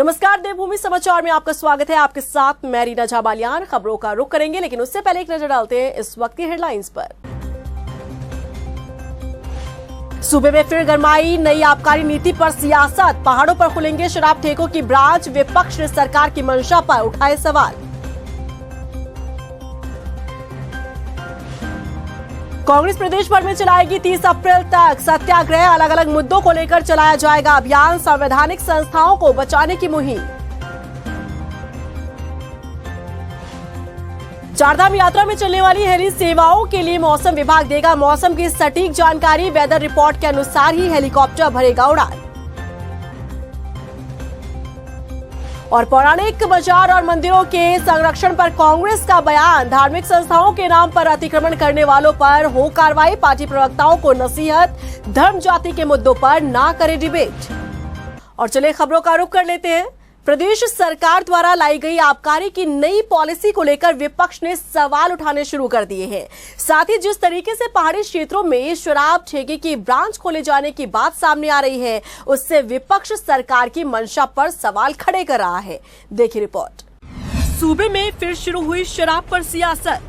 नमस्कार, देवभूमि समाचार में आपका स्वागत है। आपके साथ मैं रीना झाबालियान। खबरों का रुख करेंगे, लेकिन उससे पहले एक नजर डालते हैं इस वक्त की हेडलाइंस पर। सूबे में फिर गरमाई नई आबकारी नीति पर सियासत। पहाड़ों पर खुलेंगे शराब ठेकों की ब्रांच। विपक्ष ने सरकार की मंशा पर उठाए सवाल। कांग्रेस प्रदेश भर में चलाएगी 30 अप्रैल तक सत्याग्रह। अलग अलग मुद्दों को लेकर चलाया जाएगा अभियान। संवैधानिक संस्थाओं को बचाने की मुहिम। चारधाम यात्रा में चलने वाली हेली सेवाओं के लिए मौसम विभाग देगा मौसम की सटीक जानकारी। वेदर रिपोर्ट के अनुसार ही हेलीकॉप्टर भरेगा उड़ान। और पौराणिक बाजार और मंदिरों के संरक्षण पर कांग्रेस का बयान। धार्मिक संस्थाओं के नाम पर अतिक्रमण करने वालों पर हो कार्रवाई। पार्टी प्रवक्ताओं को नसीहत। धर्म जाति के मुद्दों पर ना करे डिबेट। और चले खबरों का रुख कर लेते हैं। प्रदेश सरकार द्वारा लाई गई आबकारी की नई पॉलिसी को लेकर विपक्ष ने सवाल उठाने शुरू कर दिए हैं। साथ ही जिस तरीके से पहाड़ी क्षेत्रों में शराब ठेके की ब्रांच खोले जाने की बात सामने आ रही है, उससे विपक्ष सरकार की मंशा पर सवाल खड़े कर रहा है। देखिए रिपोर्ट। सूबे में फिर शुरू हुई शराब पर सियासत।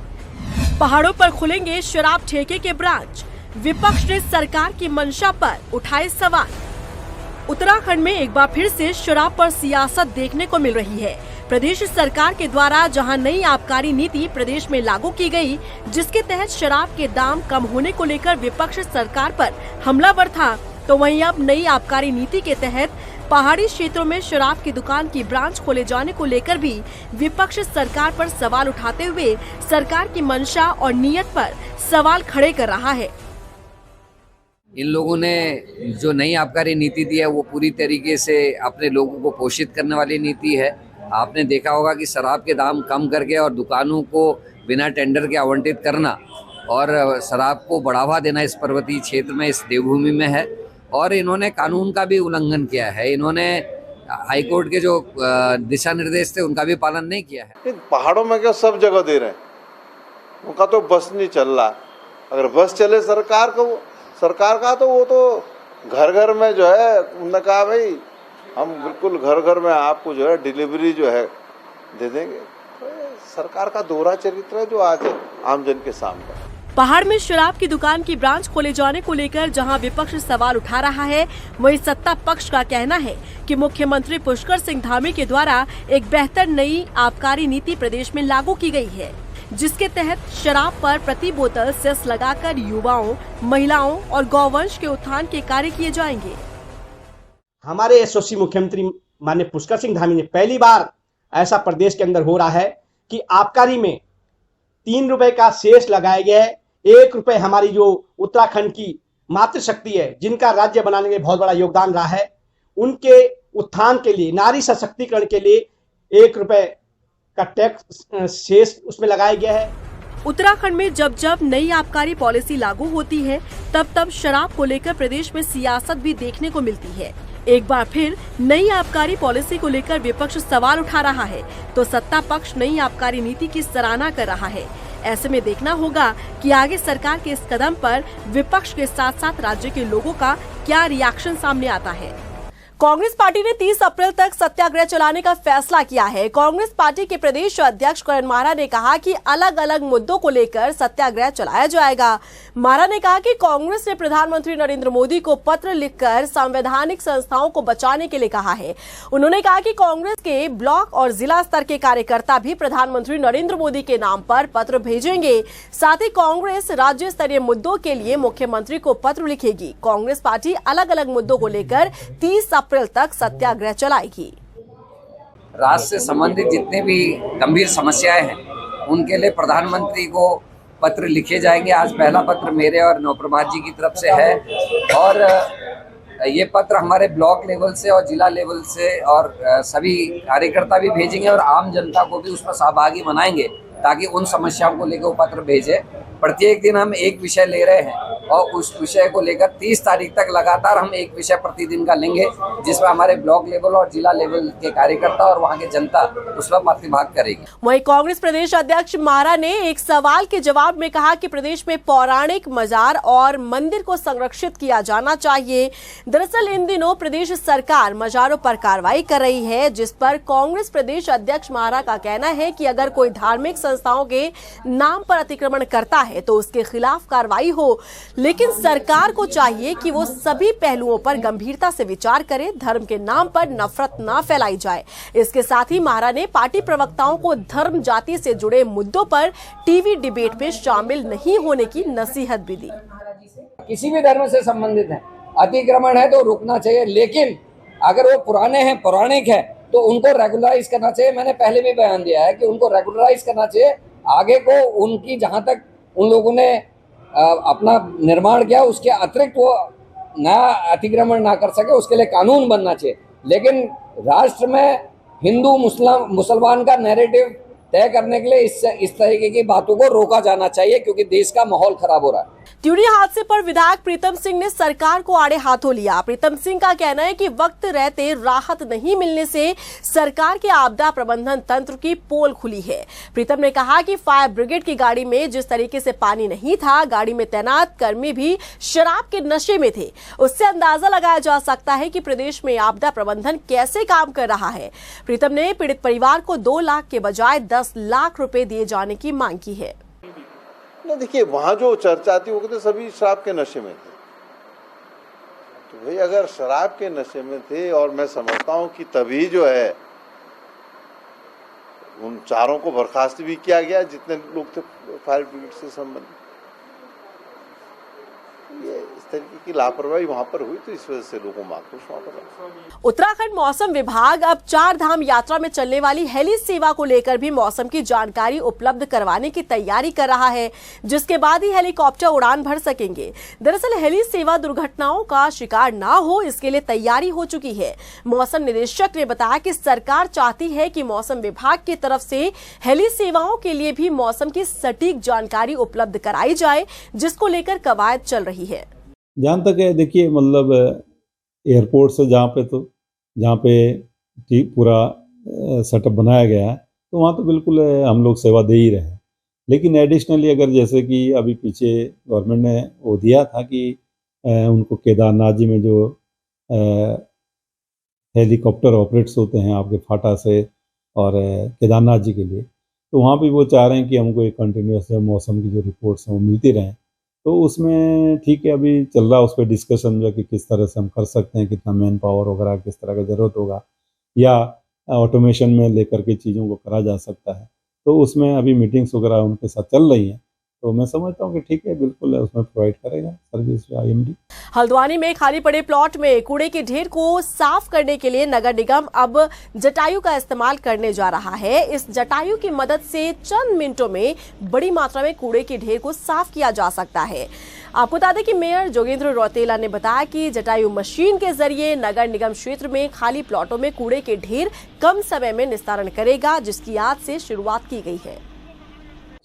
पहाड़ों पर खुलेंगे शराब ठेके के ब्रांच। विपक्ष ने सरकार की मंशा पर उठाए सवाल। उत्तराखंड में एक बार फिर से शराब पर सियासत देखने को मिल रही है। प्रदेश सरकार के द्वारा जहां नई आबकारी नीति प्रदेश में लागू की गई, जिसके तहत शराब के दाम कम होने को लेकर विपक्ष सरकार पर हमलावर था, तो वहीं अब नई आबकारी नीति के तहत पहाड़ी क्षेत्रों में शराब की दुकान की ब्रांच खोले जाने को लेकर भी विपक्ष सरकार पर सवाल उठाते हुए सरकार की मंशा और नीयत पर सवाल खड़े कर रहा है। इन लोगों ने जो नई आबकारी नीति दी है वो पूरी तरीके से अपने लोगों को पोषित करने वाली नीति है। आपने देखा होगा कि शराब के दाम कम करके और दुकानों को बिना टेंडर के आवंटित करना और शराब को बढ़ावा देना इस पर्वतीय क्षेत्र में, इस देवभूमि में है। और इन्होंने कानून का भी उल्लंघन किया है। इन्होंने हाईकोर्ट के जो दिशा निर्देश थे उनका भी पालन नहीं किया है। पहाड़ों में क्या सब जगह दे रहे हैं, उनका तो बस नहीं चल रहा। अगर बस चले सरकार का तो वो तो घर घर में जो है, उन्होंने कहा भाई हम बिल्कुल घर घर में आपको जो है डिलीवरी जो है दे देंगे। तो सरकार का दोहरा चरित्र है जो आज आमजन के सामने। पहाड़ में शराब की दुकान की ब्रांच खोले जाने को लेकर जहां विपक्ष सवाल उठा रहा है, वहीं सत्ता पक्ष का कहना है कि मुख्यमंत्री पुष्कर सिंह धामी के द्वारा एक बेहतर नई आबकारी नीति प्रदेश में लागू की गई है, जिसके तहत शराब पर प्रति बोतल सेस लगाकर युवाओं, महिलाओं और गौवंश के उत्थान के कार्य किए जाएंगे। हमारे यशस्वी मुख्यमंत्री माननीय पुष्कर सिंह धामी ने पहली बार ऐसा प्रदेश के अंदर हो रहा है कि आबकारी में 3 रुपए का सेस लगाया गया है। 1 रुपए हमारी जो उत्तराखंड की मातृशक्ति है, जिनका राज्य बनाने में बहुत बड़ा योगदान रहा है, उनके उत्थान के लिए, नारी सशक्तिकरण के लिए 1 रुपए का टैक्स शेष उसमें लगाया गया है। उत्तराखंड में जब जब नई आबकारी पॉलिसी लागू होती है, तब तब शराब को लेकर प्रदेश में सियासत भी देखने को मिलती है। एक बार फिर नई आबकारी पॉलिसी को लेकर विपक्ष सवाल उठा रहा है, तो सत्ता पक्ष नई आबकारी नीति की सराहना कर रहा है। ऐसे में देखना होगा कि आगे सरकार के इस कदम पर विपक्ष के साथ साथ राज्य के लोगों का क्या रिएक्शन सामने आता है। कांग्रेस पार्टी ने 30 अप्रैल तक सत्याग्रह चलाने का फैसला किया है। कांग्रेस पार्टी के प्रदेश अध्यक्ष करण मारा ने कहा कि अलग अलग मुद्दों को लेकर सत्याग्रह चलाया जाएगा। मारा ने कहा कि कांग्रेस ने प्रधानमंत्री नरेंद्र मोदी को पत्र लिखकर संवैधानिक संस्थाओं को बचाने के लिए कहा है। उन्होंने कहा कि कांग्रेस के ब्लॉक और जिला स्तर के कार्यकर्ता भी प्रधानमंत्री नरेंद्र मोदी के नाम पर पत्र भेजेंगे। साथ ही कांग्रेस राज्य स्तरीय मुद्दों के लिए मुख्यमंत्री को पत्र लिखेगी। कांग्रेस पार्टी अलग अलग मुद्दों को लेकर 30 अप्रैल तक सत्याग्रह चलाएगी। राज्य से संबंधित जितने भी गंभीर समस्याएं हैं, उनके लिए प्रधानमंत्री को पत्र लिखे जाएंगे। आज पहला पत्र मेरे और नवप्रभात जी की तरफ से है, और ये पत्र हमारे ब्लॉक लेवल से और जिला लेवल से और सभी कार्यकर्ता भी भेजेंगे और आम जनता को भी उसमें सहभागी बनाएंगे, ताकि उन समस्याओं को लेकर वो पत्र भेजे। प्रत्येक दिन हम एक विषय ले रहे हैं और उस विषय को लेकर 30 तारीख तक लगातार हम एक विषय प्रतिदिन का लेंगे, जिसमें हमारे ब्लॉक लेवल और जिला लेवल के कार्यकर्ता और वहां की जनता उस पर प्रतिभाग करेगी। वहीं कांग्रेस प्रदेश अध्यक्ष महारा ने एक सवाल के जवाब में कहा कि प्रदेश में पौराणिक मजार और मंदिर को संरक्षित किया जाना चाहिए। दरअसल इन दिनों प्रदेश सरकार मजारों पर कार्रवाई कर रही है, जिस पर कांग्रेस प्रदेश अध्यक्ष महारा का कहना है कि अगर कोई धार्मिक संस्थाओं के नाम पर अतिक्रमण करता है तो उसके खिलाफ कार्रवाई हो, लेकिन सरकार को चाहिए कि वो सभी पहलुओं पर गंभीरता से विचार करे, धर्म के नाम पर नफरत न फैलाई जाए। इसके साथ ही महारा ने पार्टी प्रवक्ताओं को धर्म जाति से जुड़े मुद्दों पर टीवी डिबेट में शामिल नहीं होने की नसीहत भी दी। किसी भी धर्म से संबंधित है, अतिक्रमण है तो रुकना चाहिए, लेकिन अगर वो पुराने हैं, पौराणिक है, तो उनको रेगुलराइज करना चाहिए। मैंने पहले भी बयान दिया है कि उनको रेगुलराइज करना चाहिए। आगे को उनकी जहां तक उन लोगों ने अपना निर्माण किया उसके अतिरिक्त वो नया अतिक्रमण ना कर सके, उसके लिए कानून बनना चाहिए। लेकिन राष्ट्र में हिंदू मुसलमान का नैरेटिव तय करने के लिए इस तरीके की बातों को रोका जाना चाहिए, क्योंकि देश का माहौल खराब हो रहा है। ट्यूरी हादसे पर विधायक प्रीतम सिंह ने सरकार को आड़े हाथों लिया। प्रीतम सिंह का कहना है कि वक्त रहते राहत नहीं मिलने से सरकार के आपदा प्रबंधन तंत्र की पोल खुली है। प्रीतम ने कहा कि फायर ब्रिगेड की गाड़ी में जिस तरीके से पानी नहीं था, गाड़ी में तैनात कर्मी भी शराब के नशे में थे। उससे अंदाजा लगाया जा सकता है कि प्रदेश में आपदा प्रबंधन कैसे काम कर रहा है। प्रीतम ने पीड़ित परिवार को 2 लाख के बजाय 10 लाख रुपए दिए जाने की मांग की है। देखिए, वहां जो चर्चा थी वो कहते सभी शराब के नशे में थे। तो भाई अगर शराब के नशे में थे, और मैं समझता हूं कि तभी जो है उन चारों को बर्खास्त भी किया गया जितने लोग थे फायर ब्रिगेड से संबंधित। ये इस तरीके की लापरवाही वहां पर हुई, तो इस वजह से लोगों में आक्रोश वहां पर। उत्तराखंड मौसम विभाग अब 4 धाम यात्रा में चलने वाली हेली सेवा को लेकर भी मौसम की जानकारी उपलब्ध करवाने की तैयारी कर रहा है, जिसके बाद ही हेलीकॉप्टर उड़ान भर सकेंगे। दरअसल हेली सेवा दुर्घटनाओं का शिकार ना हो, इसके लिए तैयारी हो चुकी है। मौसम निदेशक ने बताया कि सरकार चाहती है कि मौसम विभाग की तरफ से हेली सेवाओं के लिए भी मौसम की सटीक जानकारी उपलब्ध कराई जाए, जिसको लेकर कवायद चल रही है। जहाँ तक है, देखिए मतलब एयरपोर्ट से जहाँ पे पूरा सेटअप बनाया गया है, तो वहाँ तो बिल्कुल हम लोग सेवा दे ही रहे हैं। लेकिन एडिशनली अगर जैसे कि अभी पीछे गवर्नमेंट ने वो दिया था कि उनको केदारनाथ जी में जो हेलीकॉप्टर ऑपरेट्स होते हैं आपके फाटा से और केदारनाथ जी के लिए, तो वहाँ भी वो चाह रहे हैं कि हमको एक कंटिन्यूस मौसम की जो रिपोर्ट्स हैं वो मिलती रहें। तो उसमें ठीक है, अभी चल रहा है उस पर डिस्कशन जो कि किस तरह से हम कर सकते हैं, कितना मैन पावर वगैरह किस तरह का ज़रूरत होगा, या ऑटोमेशन में लेकर के चीज़ों को करा जा सकता है। तो उसमें अभी मीटिंग्स वगैरह उनके साथ चल रही हैं, तो मैं समझता हूँ कि ठीक है, बिल्कुल उसमें प्रोवाइड करेगा सर्विस IMD। हल्द्वानी में खाली पड़े प्लॉट में कूड़े के ढेर को साफ करने के लिए नगर निगम अब जटायु का इस्तेमाल करने जा रहा है। इस जटायु की मदद से चंद मिनटों में बड़ी मात्रा में कूड़े के ढेर को साफ किया जा सकता है। आपको बता दें कि मेयर जोगेंद्र रौतेला ने बताया कि जटायु मशीन के जरिए नगर निगम क्षेत्र में खाली प्लॉटों में कूड़े के ढेर कम समय में निस्तारण करेगा, जिसकी आज से शुरुआत की गई है।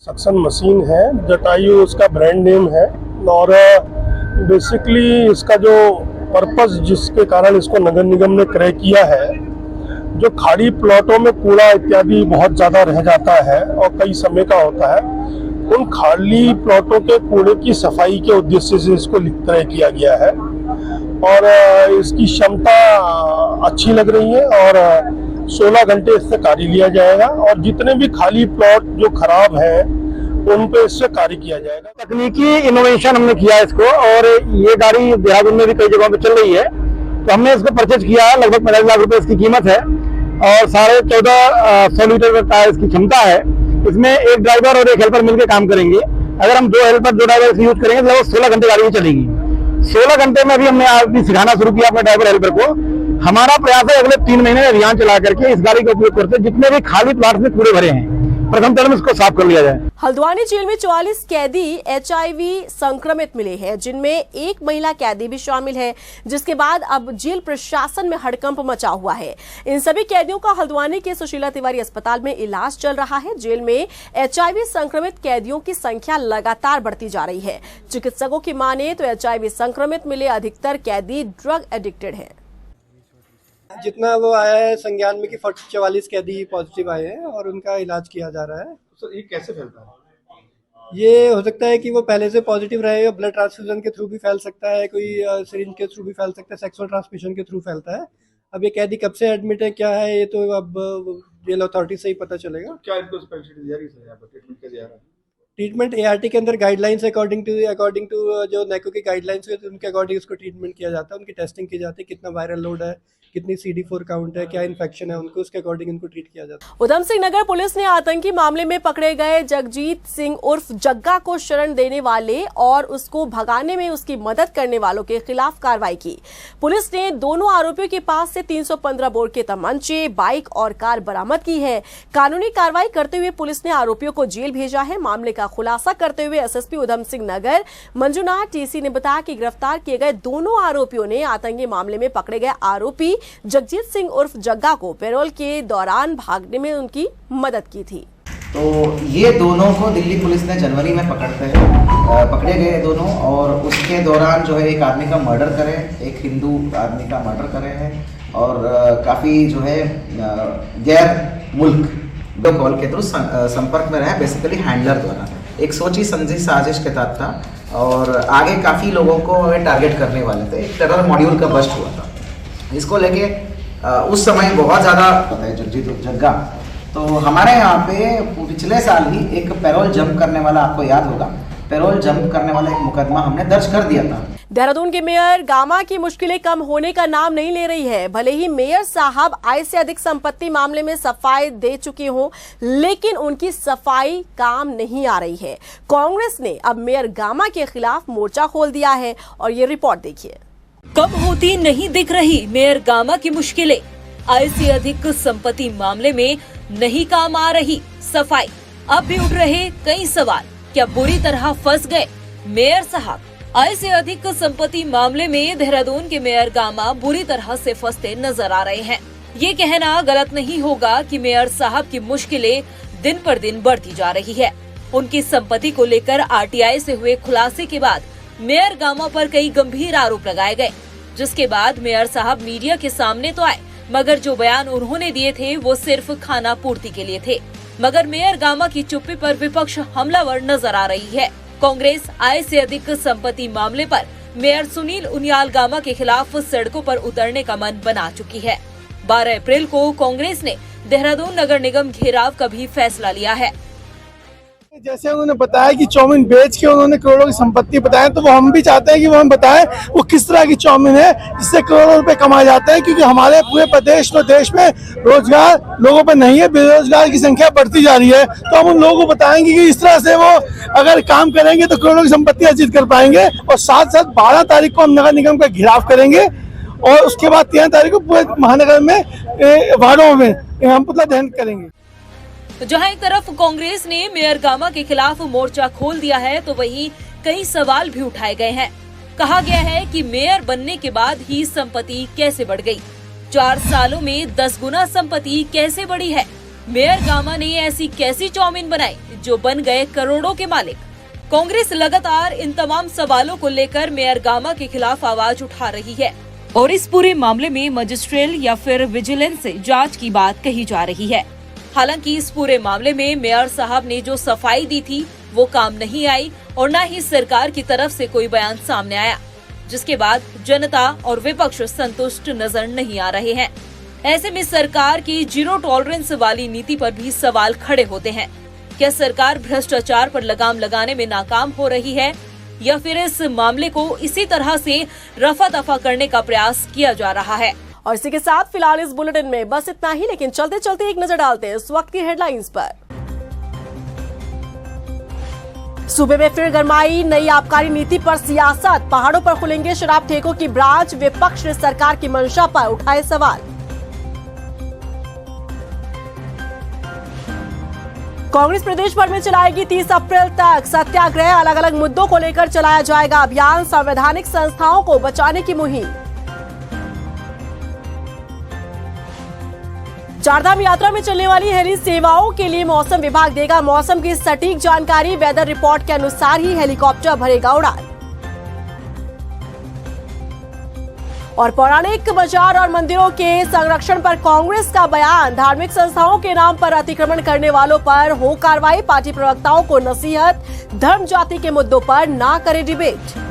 सक्शन मशीन है, जटायु उसका ब्रांड नेम है, और बेसिकली इसका जो पर्पस जिसके कारण इसको नगर निगम ने क्रय किया है, जो खाली प्लॉटों में कूड़ा इत्यादि बहुत ज़्यादा रह जाता है और कई समय का होता है, उन खाली प्लॉटों के कूड़े की सफाई के उद्देश्य से इसको क्रय किया गया है। और इसकी क्षमता अच्छी लग रही है और 16 घंटे इससे कार्य लिया जाएगा, और जितने भी खाली प्लॉट जो खराब है उन पे इससे कार्य किया जाएगा। तकनीकी इनोवेशन हमने किया है इसको, और ये गाड़ी देहरादून में भी कई जगहों पे चल रही है, तो हमने इसको परचेज किया है। लगभग 50 लाख रुपए इसकी कीमत है और 1450 लीटर का इसकी क्षमता है। इसमें एक ड्राइवर और एक हेल्पर मिलकर काम करेंगे। अगर हम 2 हेल्पर 2 ड्राइवर यूज करेंगे तो लगभग 16 घंटे गाड़ी चलेगी। 16 घंटे में भी हमने आज सिखाना शुरू किया अपने ड्राइवर हेल्पर को। हमारा प्रयास है अगले 3 महीने में अभियान चला करके इस गाड़ी का उपयोग करते जितने भी खाली प्लाट में कूड़े भरे हैं प्रथम चरण में इसको साफ कर लिया जाए। हल्द्वानी जेल में 44 कैदी HIV संक्रमित मिले हैं, जिनमें एक महिला कैदी भी शामिल है, जिसके बाद अब जेल प्रशासन में हड़कंप मचा हुआ है। इन सभी कैदियों का हल्द्वानी के सुशीला तिवारी अस्पताल में इलाज चल रहा है। जेल में HIV संक्रमित कैदियों की संख्या लगातार बढ़ती जा रही है। चिकित्सकों की माने तो HIV संक्रमित मिले अधिकतर कैदी ड्रग एडिक्टेड हैं। जितना वो आया है संज्ञान में कि 44 कैदी पॉजिटिव आए हैं और उनका इलाज किया जा रहा है। सर, ये कैसे फैलता है? ये हो सकता है कि वो पहले से पॉजिटिव रहे, ब्लड ट्रांसफ्यूजन के थ्रू भी फैल सकता है, कोई सिरिंज के थ्रू भी फैल सकता है, सेक्सुअल ट्रांसमिशन के थ्रू फैलता है। अब ये कैदी कब से एडमिट है, क्या है, ये तो अब जेल अथॉरिटी से ही पता चलेगा। क्या इनको स्पेशलिटी दिया गई है? ट्रीटमेंट क्या दिया है? ट्रीटमेंट ART के अंदर गाइडलाइंस अकॉर्डिंग टू जो NACO की गाइडलाइंस है, उनके अकॉर्डिंग इसको ट्रीटमेंट किया जाता है। उनकी टेस्टिंग की जाती है, कितना वायरल लोड है, कितनी CD4 काउंट है, क्या इन्फेक्शन है, उनको उसके अकॉर्डिंग इनको ट्रीट किया जाता है। उधम सिंह नगर पुलिस ने आतंकी मामले में पकड़े गए जगजीत सिंह उर्फ जग्गा को शरण देने वाले और उसको भगाने में उसकी मदद करने वालों के खिलाफ कार्रवाई की। पुलिस ने दोनों आरोपियों के पास से 315 बोर के तमंचे, बाइक और कार बरामद की है। कानूनी कार्रवाई करते हुए पुलिस ने आरोपियों को जेल भेजा है। मामले का खुलासा करते हुए SSP उधम सिंह नगर मंजुनाथ TC ने बताया कि गिरफ्तार किए गए दोनों आरोपियों ने आतंकी मामले में पकड़े गए आरोपी जगजीत सिंह उर्फ जग्गा को पैरोल के दौरान भागने में उनकी मदद की थी। तो ये दोनों को दिल्ली पुलिस ने जनवरी में पकड़े गए दोनों, और उसके दौरान जो है एक आदमी का मर्डर करे, एक हिंदू आदमी का मर्डर करे हैं, और काफ़ी जो है गैर मुल्क वीडियो कॉल के थ्रू संपर्क में रहे, बेसिकली हैंडलर द्वारा। एक सोची समझी साजिश के तहत था, और आगे काफ़ी लोगों को टारगेट करने वाले थे। एक टेरर मॉड्यूल का बस्ट हुआ था। इसको लेके उस समय बहुत ज़्यादा पता है जगजीत जग्गा। तो हमारे यहाँ पे पिछले साल ही एक पैरोल जंप करने वाला, आपको याद होगा, पैरोल जंप करने वाला एक मुकदमा हमने दर्ज कर दिया था। देहरादून के मेयर गामा की मुश्किलें कम होने का नाम नहीं ले रही है। भले ही मेयर साहब आय से अधिक संपत्ति मामले में सफाई दे चुके हों, लेकिन उनकी सफाई काम नहीं आ रही है। कांग्रेस ने अब मेयर गामा के खिलाफ मोर्चा खोल दिया है, और ये रिपोर्ट देखिए। कम होती नहीं दिख रही मेयर गामा की मुश्किलें, आय से अधिक संपत्ति मामले में नहीं काम आ रही सफाई। अब भी उठ रहे कई सवाल, क्या बुरी तरह फंस गए मेयर साहब? आय से अधिक संपत्ति मामले में देहरादून के मेयर गामा बुरी तरह से फंसते नजर आ रहे हैं। ये कहना गलत नहीं होगा कि मेयर साहब की मुश्किलें दिन पर दिन बढ़ती जा रही है। उनकी संपत्ति को लेकर RTI से हुए खुलासे के बाद मेयर गामा पर कई गंभीर आरोप लगाए गए, जिसके बाद मेयर साहब मीडिया के सामने तो आए, मगर जो बयान उन्होंने दिए थे वो सिर्फ खाना पूर्ति के लिए थे। मगर मेयर गामा की चुप्पी पर विपक्ष हमलावर नजर आ रही है। कांग्रेस आय से अधिक संपत्ति मामले पर मेयर सुनील उनियाल गामा के खिलाफ सड़कों पर उतरने का मन बना चुकी है। 12 अप्रैल को कांग्रेस ने देहरादून नगर निगम घेराव का भी फैसला लिया है। जैसे उन्होंने बताया कि चाउमीन बेच के उन्होंने करोड़ों की संपत्ति बताया, तो वो हम भी चाहते हैं कि वो हम बताएं वो किस तरह की चाउमीन है जिससे करोड़ों रुपए कमाए जाते हैं। क्योंकि हमारे पूरे प्रदेश और देश में रोजगार लोगों पर नहीं है, बेरोजगार की संख्या बढ़ती जा रही है। तो हम उन लोगों को बताएंगे कि इस तरह से वो अगर काम करेंगे तो करोड़ों की संपत्ति अर्जित कर पाएंगे। और साथ साथ 12 तारीख को हम नगर निगम का घेराव करेंगे, और उसके बाद 13 तारीख को पूरे महानगर में वार्डों में हम पुतला दहन करेंगे। तो जहां एक तरफ कांग्रेस ने मेयर गामा के खिलाफ मोर्चा खोल दिया है, तो वहीं कई सवाल भी उठाए गए हैं। कहा गया है कि मेयर बनने के बाद ही संपत्ति कैसे बढ़ गई, 4 सालों में 10 गुना संपत्ति कैसे बढ़ी है, मेयर गामा ने ऐसी कैसी चाउमीन बनाई जो बन गए करोड़ों के मालिक। कांग्रेस लगातार इन तमाम सवालों को लेकर मेयर गामा के खिलाफ आवाज उठा रही है, और इस पूरे मामले में मजिस्ट्रेट या फिर विजिलेंस जांच की बात कही जा रही है। हालांकि इस पूरे मामले में मेयर साहब ने जो सफाई दी थी वो काम नहीं आई, और न ही सरकार की तरफ से कोई बयान सामने आया, जिसके बाद जनता और विपक्ष संतुष्ट नजर नहीं आ रहे हैं। ऐसे में सरकार की जीरो टॉलरेंस वाली नीति पर भी सवाल खड़े होते हैं। क्या सरकार भ्रष्टाचार पर लगाम लगाने में नाकाम हो रही है, या फिर इस मामले को इसी तरह से रफा दफा करने का प्रयास किया जा रहा है? और इसी के साथ फिलहाल इस बुलेटिन में बस इतना ही, लेकिन चलते चलते एक नजर डालते हैं इस वक्त की हेडलाइंस पर। सूबे में फिर गरमाई नई आबकारी नीति पर सियासत, पहाड़ों पर खुलेंगे शराब ठेकों की ब्रांच, विपक्ष ने सरकार की मंशा पर उठाए सवाल। कांग्रेस प्रदेश भर में चलाएगी 30 अप्रैल तक सत्याग्रह। अलग अलग मुद्दों को लेकर चलाया जाएगा अभियान। संवैधानिक संस्थाओं को बचाने की मुहिम। चारधाम यात्रा में चलने वाली हेली सेवाओं के लिए मौसम विभाग देगा मौसम की सटीक जानकारी। वेदर रिपोर्ट के अनुसार ही हेलीकॉप्टर भरेगा उड़ान। और पौराणिक बाजार और मंदिरों के संरक्षण पर कांग्रेस का बयान। धार्मिक संस्थाओं के नाम पर अतिक्रमण करने वालों पर हो कार्रवाई। पार्टी प्रवक्ताओं को नसीहत। धर्म जाति के मुद्दों पर ना करे डिबेट।